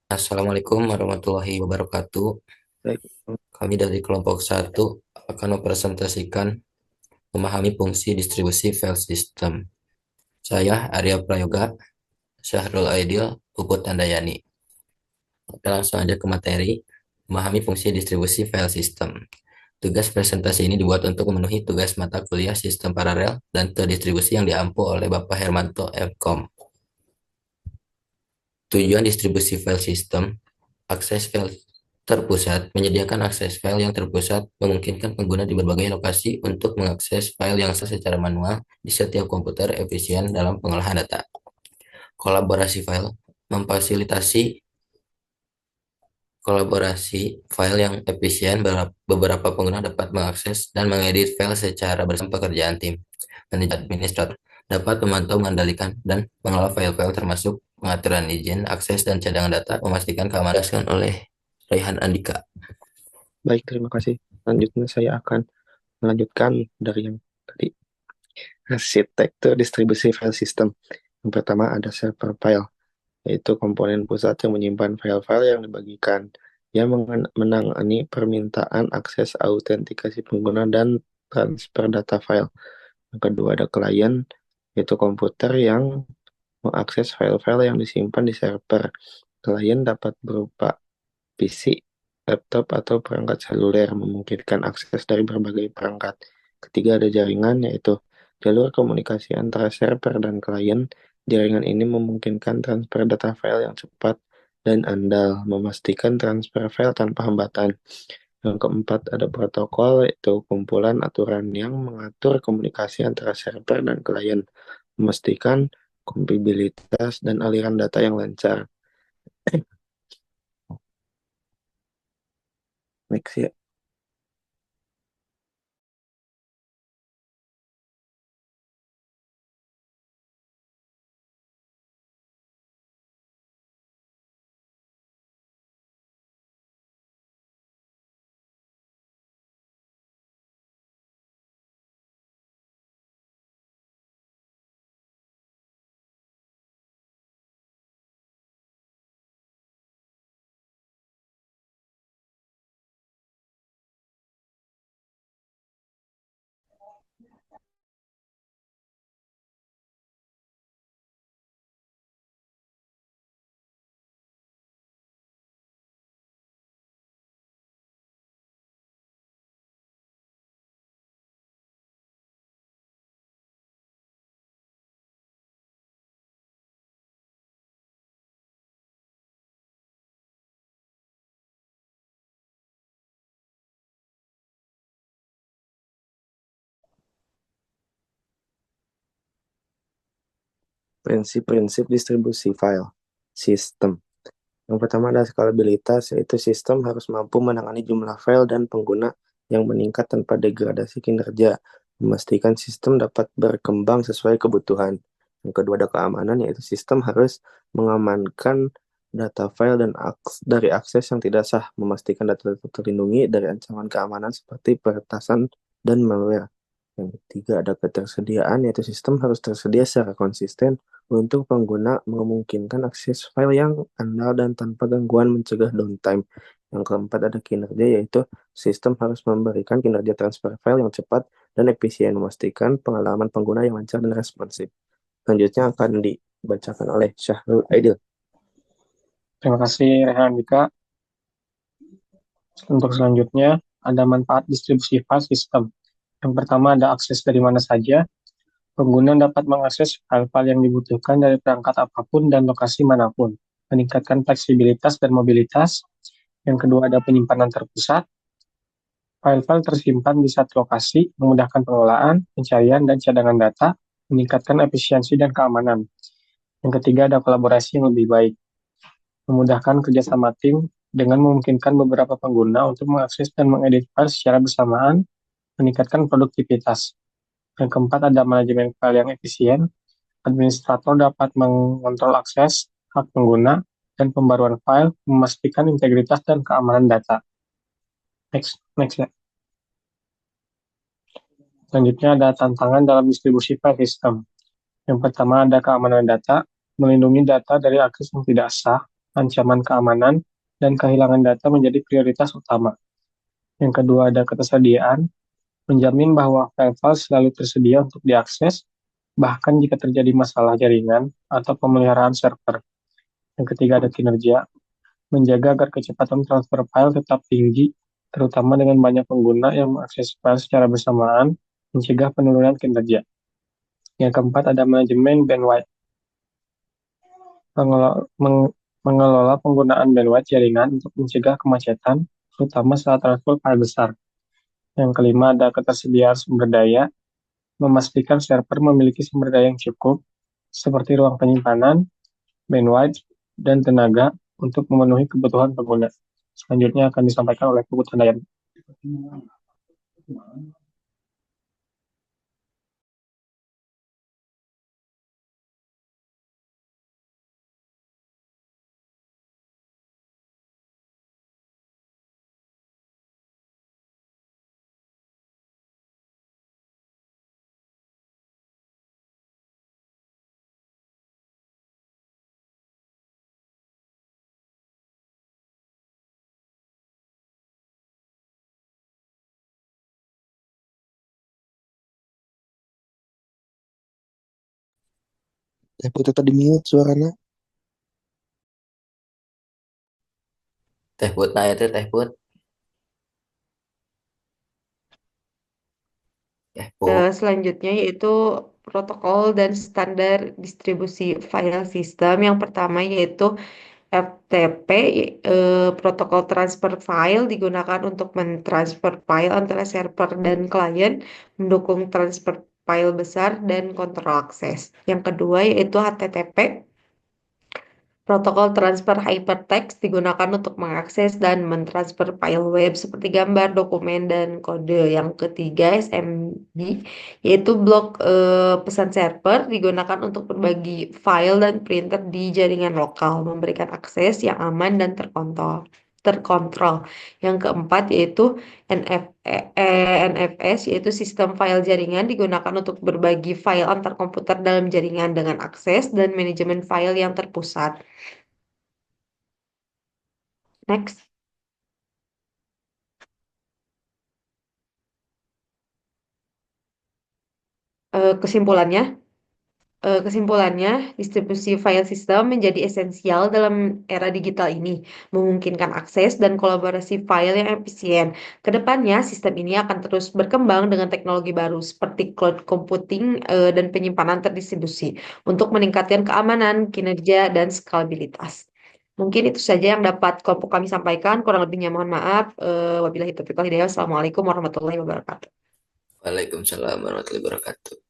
Assalamualaikum warahmatullahi wabarakatuh. Baik, Kami dari kelompok satu akan mempresentasikan memahami fungsi distribusi file system. Saya Arya Prayoga, Syahrul Aidil, Puput Handayani. Kita langsung aja ke materi, memahami fungsi distribusi file system. Tugas presentasi ini dibuat untuk memenuhi tugas mata kuliah sistem paralel dan terdistribusi yang diampu oleh Bapak Hermanto Fkom. Tujuan distribusi file system, akses file terpusat, menyediakan akses file yang terpusat, memungkinkan pengguna di berbagai lokasi untuk mengakses file yang secara manual di setiap komputer efisien dalam pengolahan data. Kolaborasi file, memfasilitasi kolaborasi file yang efisien, beberapa pengguna dapat mengakses dan mengedit file secara bersama pekerjaan tim. Manajer administrator dapat memantau, mengendalikan, dan mengelola file-file termasuk pengaturan izin, akses, dan cadangan data, memastikan keamanan oleh Raihan Andika. baik, terima kasih. Selanjutnya saya akan melanjutkan dari yang tadi. Arsitektur distribusi file system. Yang pertama ada server file, yaitu komponen pusat yang menyimpan file-file yang dibagikan, yang menangani permintaan akses autentikasi pengguna dan transfer data file. Yang kedua ada klien, yaitu komputer yang mengakses file-file yang disimpan di server. Klien dapat berupa PC, laptop, atau perangkat seluler memungkinkan akses dari berbagai perangkat. Ketiga ada jaringan, yaitu jalur komunikasi antara server dan klien. Jaringan ini memungkinkan transfer data file yang cepat dan andal, memastikan transfer file tanpa hambatan. Yang keempat ada protokol, yaitu kumpulan aturan yang mengatur komunikasi antara server dan klien, memastikan kompatibilitas dan aliran data yang lancar. Next ya. Prinsip-prinsip distribusi file sistem. Yang pertama adalah skalabilitas, yaitu sistem harus mampu menangani jumlah file dan pengguna yang meningkat tanpa degradasi kinerja, memastikan sistem dapat berkembang sesuai kebutuhan. Yang kedua ada keamanan, yaitu sistem harus mengamankan data file dan dari akses yang tidak sah, memastikan data tetap terlindungi dari ancaman keamanan seperti peretasan dan malware. Yang ketiga ada ketersediaan, yaitu sistem harus tersedia secara konsisten untuk pengguna, memungkinkan akses file yang andal dan tanpa gangguan, mencegah downtime. Yang keempat ada kinerja, yaitu sistem harus memberikan kinerja transfer file yang cepat dan efisien, memastikan pengalaman pengguna yang lancar dan responsif. Selanjutnya akan dibacakan oleh Syahrul Aidil. Terima kasih Rehan Andika. Untuk selanjutnya, ada manfaat distribusi file system. Yang pertama ada akses dari mana saja. Pengguna dapat mengakses file-file yang dibutuhkan dari perangkat apapun dan lokasi manapun, meningkatkan fleksibilitas dan mobilitas. Yang kedua ada penyimpanan terpusat. File-file tersimpan di satu lokasi, memudahkan pengelolaan, pencarian, dan cadangan data, meningkatkan efisiensi dan keamanan. Yang ketiga ada kolaborasi yang lebih baik, memudahkan kerjasama tim dengan memungkinkan beberapa pengguna untuk mengakses dan mengedit file secara bersamaan, meningkatkan produktivitas. Yang keempat ada manajemen file yang efisien. Administrator dapat mengontrol akses, hak pengguna, dan pembaruan file, memastikan integritas dan keamanan data. Next ya. Selanjutnya ada tantangan dalam distribusi file system. Yang pertama ada keamanan data, melindungi data dari akses yang tidak sah, ancaman keamanan, dan kehilangan data menjadi prioritas utama. Yang kedua ada ketersediaan, menjamin bahwa file-file selalu tersedia untuk diakses, bahkan jika terjadi masalah jaringan atau pemeliharaan server. Yang ketiga ada kinerja, menjaga agar kecepatan transfer file tetap tinggi, terutama dengan banyak pengguna yang mengakses file secara bersamaan, mencegah penurunan kinerja. Yang keempat ada manajemen bandwidth, mengelola penggunaan bandwidth jaringan untuk mencegah kemacetan, terutama saat transfer file besar. Yang kelima ada ketersediaan sumber daya, memastikan server memiliki sumber daya yang cukup, seperti ruang penyimpanan, bandwidth, dan tenaga untuk memenuhi kebutuhan pengguna. Selanjutnya akan disampaikan oleh Puput Handayani. Teh Putri tadi mute suaranya. Teh Put, nah itu Teh Put. Teh Put. Selanjutnya yaitu protokol dan standar distribusi file system. Yang pertama yaitu FTP, protokol transfer file digunakan untuk mentransfer file antara server dan klien, mendukung transfer file besar dan kontrol akses. Yang kedua yaitu HTTP, protokol transfer hypertext digunakan untuk mengakses dan mentransfer file web seperti gambar, dokumen, dan kode. Yang ketiga SMB, yaitu blok pesan server digunakan untuk berbagi file dan printer di jaringan lokal, memberikan akses yang aman dan terkontrol. Yang keempat yaitu NFS, yaitu sistem file jaringan digunakan untuk berbagi file antar komputer dalam jaringan dengan akses dan manajemen file yang terpusat. Next. Kesimpulannya, distribusi file system menjadi esensial dalam era digital ini, memungkinkan akses dan kolaborasi file yang efisien. Kedepannya, sistem ini akan terus berkembang dengan teknologi baru seperti cloud computing dan penyimpanan terdistribusi untuk meningkatkan keamanan, kinerja, dan skalabilitas. Mungkin itu saja yang dapat kelompok kami sampaikan. Kurang lebihnya mohon maaf. Wabillahi taufiq wal hidayah. Assalamualaikum warahmatullahi wabarakatuh. Waalaikumsalam warahmatullahi wabarakatuh.